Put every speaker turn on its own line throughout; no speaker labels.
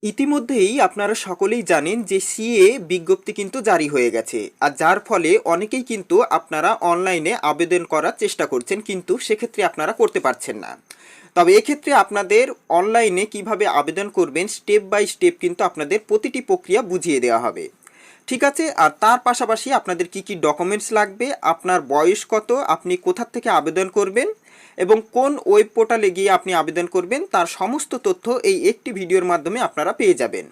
ইতিমধ্যেই আপনারা সকলেই জানেন যে সিএ বিজ্ঞপ্তি কিন্তু জারি হয়ে গেছে, আর যার ফলে অনেকেই কিন্তু আপনারা অনলাইনে আবেদন করার চেষ্টা করছেন, কিন্তু সেক্ষেত্রে আপনারা করতে পারছেন না। তবে এক্ষেত্রে আপনাদের অনলাইনে কিভাবে আবেদন করবেন স্টেপ বাই স্টেপ কিন্তু আপনাদের প্রতিটি প্রক্রিয়া বুঝিয়ে দেওয়া হবে। ঠিক আছে, আর তার পাশাপাশি আপনাদের কি কি ডকুমেন্টস লাগবে, আপনার বয়স কত, আপনি কোথা থেকে আবেদন করবেন এবং কোন ওয়েব পোর্টালে গিয়ে আপনি আবেদন করবেন, তার সমস্ত তথ্য এই একটি ভিডিওর মাধ্যমে আপনারা পেয়ে যাবেন।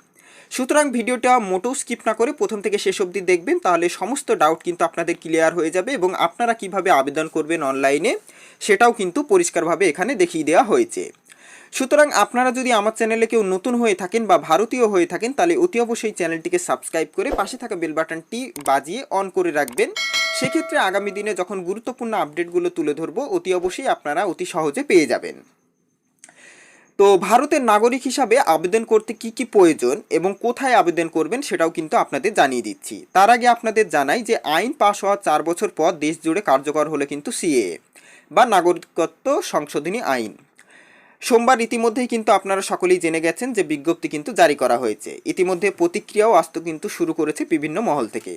সুতরাং ভিডিওটা মোটেও স্কিপ না করে প্রথম থেকে শেষ অবধি দেখবেন, তাহলে সমস্ত ডাউট কিন্তু আপনাদের ক্লিয়ার হয়ে যাবে এবং আপনারা কিভাবে আবেদন করবেন অনলাইনে সেটাও কিন্তু পরিষ্কারভাবে এখানে দেখিয়ে দেওয়া হয়েছে। সুতরাং আপনারা যদি আমার চ্যানেলে কেউ নতুন হয়ে থাকেন বা ভারতীয় হয়ে থাকেন, তাহলে অতি অবশ্যই চ্যানেলটিকে সাবস্ক্রাইব করে পাশে থাকা বেল বাটনটি বাজিয়ে অন করে রাখবেন। সেক্ষেত্রে আগামী দিনে যখন গুরুত্বপূর্ণ আপডেটগুলো তুলে ধরবো অতি অবশ্যই আপনারা অতি সহজে পেয়ে যাবেন। তো ভারতের নাগরিক হিসাবে আবেদন করতে কি কি প্রয়োজন এবং কোথায় আবেদন করবেন সেটাও কিন্তু আপনাদের জানিয়ে দিচ্ছি। তার আগে আপনাদের জানাই যে আইন পাশ হওয়ার 4 বছর পর দেশ জুড়ে কার্যকর হলে কিন্তু সিএএ বা নাগরিকত্ব সংশোধনী আইন। সোমবার ইতিমধ্যেই কিন্তু আপনারা সকলেই জেনে গেছেন যে বিজ্ঞপ্তি কিন্তু জারি করা হয়েছে। ইতিমধ্যে প্রতিক্রিয়াও আসতে কিন্তু শুরু করেছে বিভিন্ন মহল থেকে।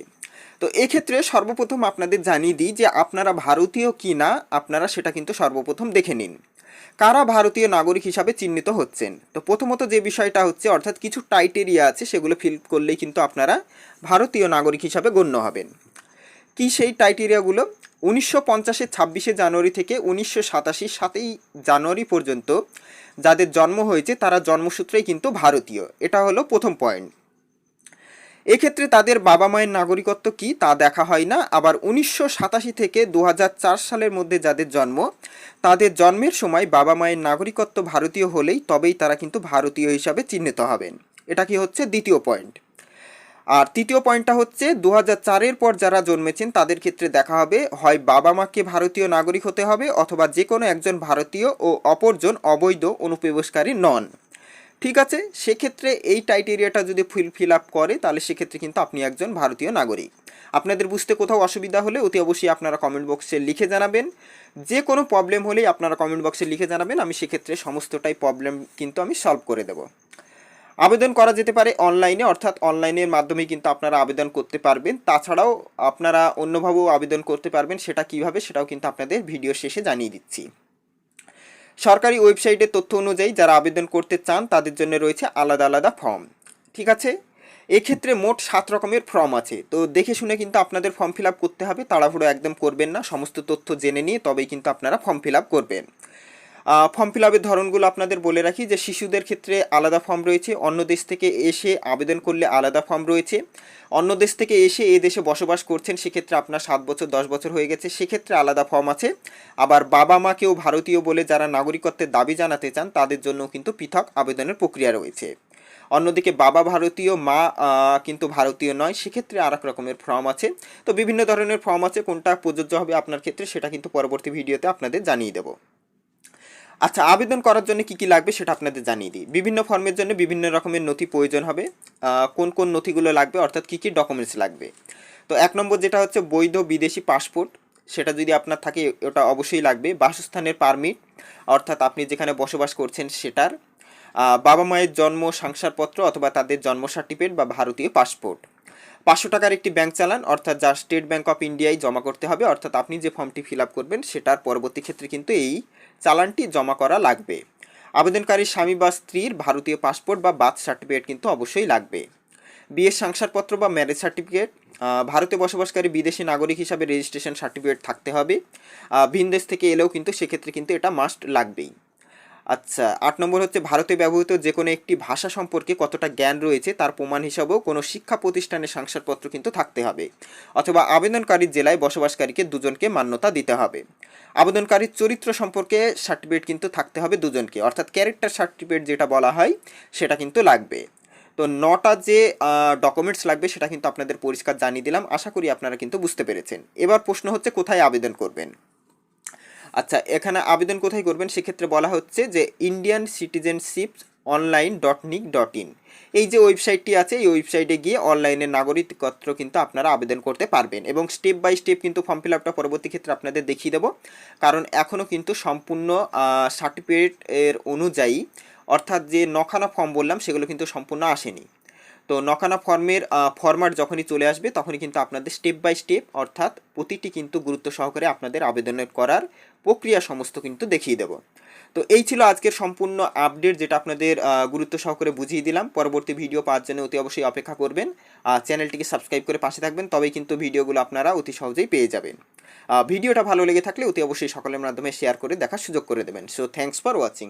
তো এক্ষেত্রে সর্বপ্রথম আপনাদের জানিয়ে দিই যে আপনারা ভারতীয় কি না আপনারা সেটা কিন্তু সর্বপ্রথম দেখে নিন, কারা ভারতীয় নাগরিক হিসাবে চিহ্নিত হচ্ছেন। তো প্রথমত যে বিষয়টা হচ্ছে, অর্থাৎ কিছু ক্রাইটেরিয়া আছে সেগুলো ফিল করলেই কিন্তু আপনারা ভারতীয় নাগরিক হিসাবে গণ্য হবেন। কি সেই ক্রাইটেরিয়াগুলো? 1950-এর 26শে জানুয়ারি থেকে 1987-র 7ই জানুয়ারি পর্যন্ত যাদের জন্ম হয়েছে তারা জন্মসূত্রেই কিন্তু ভারতীয়, এটা হলো প্রথম পয়েন্ট। এক্ষেত্রে তাদের বাবা মায়ের নাগরিকত্ব কি তা দেখা হয় না। আবার 1987 থেকে 2004 সালের মধ্যে যাদের জন্ম, তাদের জন্মের সময় বাবা মায়ের নাগরিকত্ব ভারতীয় হলেই তবেই তারা কিন্তু ভারতীয় হিসাবে চিহ্নিত হবেন। এটা কি হচ্ছে দ্বিতীয় পয়েন্ট। আর তৃতীয় পয়েন্টটা হচ্ছে 2004-এর পর যারা জন্মেছেন তাদের ক্ষেত্রে দেখা হবে হয় বাবা মাকে ভারতীয় নাগরিক হতে হবে অথবা যে কোনো একজন ভারতীয় ও অপরজন অবৈধ অনুপ্রবেশকারী নন। ঠিক আছে, সেক্ষেত্রে এই ক্রাইটেরিয়াটা যদি ফিল আপ করে তাহলে সেক্ষেত্রে কিন্তু আপনি একজন ভারতীয় নাগরিক। আপনাদের বুঝতে কোথাও অসুবিধা হলে অতি অবশ্যই আপনারা কমেন্ট বক্সে লিখে জানাবেন। যে কোনো প্রবলেম হলেই আপনারা কমেন্ট বক্সে লিখে জানাবেন, আমি সেক্ষেত্রে সমস্তটাই প্রবলেম কিন্তু আমি সলভ করে দেবো। আবেদন করা যেতে পারে অনলাইনে, অর্থাৎ অনলাইনের মাধ্যমে কিন্তু আপনারা আবেদন করতে পারবেন। তাছাড়াও আপনারা অন্যভাবেও আবেদন করতে পারবেন, সেটা কিভাবে সেটাও কিন্তু আপনাদের ভিডিও শেষে জানিয়ে দিচ্ছি। সরকারি ওয়েবসাইটের তথ্য অনুযায়ী যারা আবেদন করতে চান তাদের জন্য রয়েছে আলাদা আলাদা ফর্ম। ঠিক আছে, এক্ষেত্রে মোট 7 রকমের ফর্ম আছে। তো দেখে শুনে কিন্তু আপনাদের ফর্ম ফিল আপ করতে হবে, তাড়াহুড়ো একদম করবেন না, সমস্ত তথ্য জেনে নিয়ে তবেই কিন্তু আপনারা ফর্ম ফিল আপ করবেন। ফর্ম ফিল আপের ধরনগুলো আপনাদের বলে রাখি যে শিশুদের ক্ষেত্রে আলাদা ফর্ম রয়েছে, অন্য দেশ থেকে এসে আবেদন করলে আলাদা ফর্ম রয়েছে, অন্য দেশ থেকে এসে এ দেশে বসবাস করছেন সেক্ষেত্রে আপনার 7 বছর 10 বছর হয়ে গেছে সেক্ষেত্রে আলাদা ফর্ম আছে। আবার বাবা মাকেও ভারতীয় বলে যারা নাগরিকত্বের দাবি জানাতে চান তাদের জন্য কিন্তু পৃথক আবেদনের প্রক্রিয়া রয়েছে। অন্যদিকে বাবা ভারতীয় মা কিন্তু ভারতীয় নয়, সেক্ষেত্রে আর এক রকমের ফর্ম আছে। তো বিভিন্ন ধরনের ফর্ম আছে, কোনটা প্রযোজ্য হবে আপনার ক্ষেত্রে সেটা কিন্তু পরবর্তী ভিডিওতে আপনাদের জানিয়ে দেবো। আচ্ছা, আবেদন করার জন্য কি কি লাগবে সেটা আপনাদের জানিয়ে দিই। বিভিন্ন ফর্মের জন্য বিভিন্ন রকমের নথি প্রয়োজন হবে। কোন কোন নথিগুলো লাগবে, অর্থাৎ কী কী ডকুমেন্টস লাগবে। তো 1 নম্বর যেটা হচ্ছে বৈধ বিদেশি পাসপোর্ট, সেটা যদি আপনার থাকে ওটা অবশ্যই লাগবে। বাসস্থানের পারমিট, অর্থাৎ আপনি যেখানে বসবাস করছেন সেটার। বাবা মায়ের জন্ম শংসাপত্র অথবা তাদের জন্ম সার্টিফিকেট বা ভারতীয় পাসপোর্ট। 500 টাকার একটি ব্যাংক চালান, অর্থাৎ যা স্টেট ব্যাংক অফ ইন্ডিয়ায় জমা করতে হবে, অর্থাৎ আপনি যে ফর্মটি ফিল আপ করবেন সেটার পরবর্তী ক্ষেত্রে কিন্তু এই চালানটি জমা করা লাগবে। আবেদনকারীর স্বামী বা স্ত্রীর ভারতীয় পাসপোর্ট বা বার্থ সার্টিফিকেট কিন্তু অবশ্যই লাগবে। বিয়ের শংসাপত্র বা ম্যারেজ সার্টিফিকেট। ভারতে বসবাসকারী বিদেশি নাগরিক হিসাবে রেজিস্ট্রেশন সার্টিফিকেট থাকতে হবে। ভিন দেশ থেকে এলেও কিন্তু সেক্ষেত্রে কিন্তু এটা মাস্ট লাগবেই। আচ্ছা, 8 নম্বর হচ্ছে ভারতে ব্যবহৃত যে কোনো একটি ভাষা সম্পর্কে কতটা জ্ঞান রয়েছে তার প্রমাণ হিসাবেও কোনো শিক্ষা প্রতিষ্ঠানের শংসাপত্র কিন্তু থাকতে হবে, অথবা আবেদনকারীর জেলায় বসবাসকারীকে দুজনকে মান্যতা দিতে হবে। আবেদনকারীর চরিত্র সম্পর্কে সার্টিফিকেট কিন্তু থাকতে হবে দুজনকে, অর্থাৎ ক্যারেক্টার সার্টিফিকেট যেটা বলা হয় সেটা কিন্তু লাগবে। তো 9টা যে ডকুমেন্টস লাগবে সেটা কিন্তু আপনাদের পরিষ্কার জানিয়ে দিলাম, আশা করি আপনারা কিন্তু বুঝতে পেরেছেন। এবার প্রশ্ন হচ্ছে কোথায় আবেদন করবেন। আচ্ছা, এখানে আবেদন কোথায় করবেন সেক্ষেত্রে বলা হচ্ছে যে ইন্ডিয়ান সিটিজেনশিপ অনলাইন .nic.in, এই যে ওয়েবসাইটটি আছে এই ওয়েবসাইটে গিয়ে অনলাইনে নাগরিকত্ব কিন্তু আপনারা আবেদন করতে পারবেন এবং স্টেপ বাই স্টেপ কিন্তু ফর্ম ফিল আপটা পরবর্তী ক্ষেত্রে আপনাদের দেখিয়ে দেবো, কারণ এখনও কিন্তু সম্পূর্ণ সার্টিফিকেট এর অনুযায়ী অর্থাৎ যে নখানা ফর্ম বললাম সেগুলো কিন্তু সম্পূর্ণ আসেনি। তো নখানা ফর্মের ফরম্যাট যখনই চলে আসবে তখনই কিন্তু আপনাদের স্টেপ বাই স্টেপ অর্থাৎ প্রতিটি কিন্তু গুরুত্ব সহকারে আপনাদের আবেদনের করার প্রক্রিয়া সমস্ত কিন্তু দেখিয়ে দেব। তো এই ছিল আজকের সম্পূর্ণ আপডেট, যেটা আপনাদের গুরুত্ব সহকারে বুঝিয়ে দিলাম। পরবর্তী ভিডিও পাওয়ার জন্য অতি অবশ্যই অপেক্ষা করবেন, চ্যানেলটিকে সাবস্ক্রাইব করে পাশে থাকবেন, তবেই কিন্তু ভিডিওগুলো আপনারা অতি সহজেই পেয়ে যাবেন। ভিডিওটা ভালো লেগে থাকলে অতি অবশ্যই সকলের মাধ্যমে শেয়ার করে দেখার সুযোগ করে দেবেন। So thanks for watching.